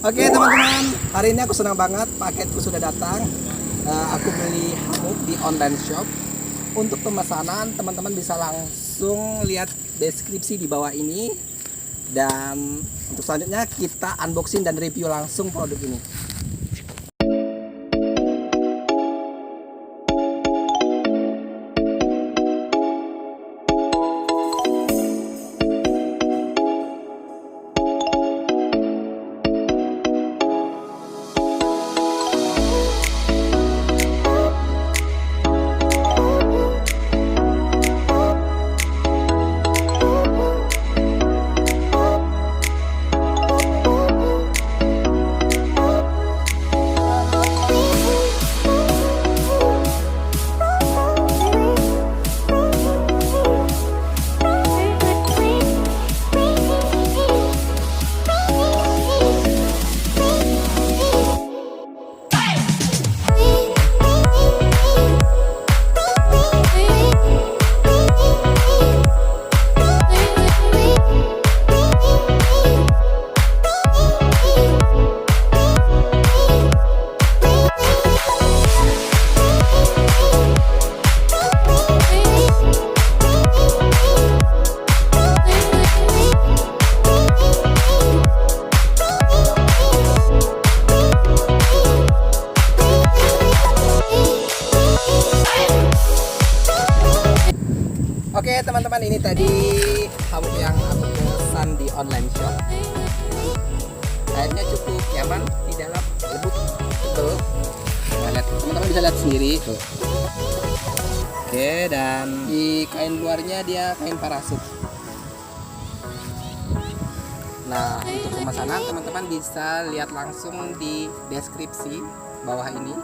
Oke teman-teman, hari ini aku senang banget, paketku sudah datang. Aku beli Hammock di online shop. Untuk pemesanan, teman-teman bisa langsung lihat deskripsi di bawah ini. Dan untuk selanjutnya kita unboxing dan review langsung produk ini. Oke teman-teman, ini tadi Hammock yang aku pesan di online shop. Kainnya cukup nyaman, di dalam lembut, betul. Nah, lihat, teman-teman bisa lihat sendiri tuh. Oke, dan di kain luarnya dia kain parasut. Nah, untuk pemesanan teman-teman bisa lihat langsung di deskripsi bawah ini.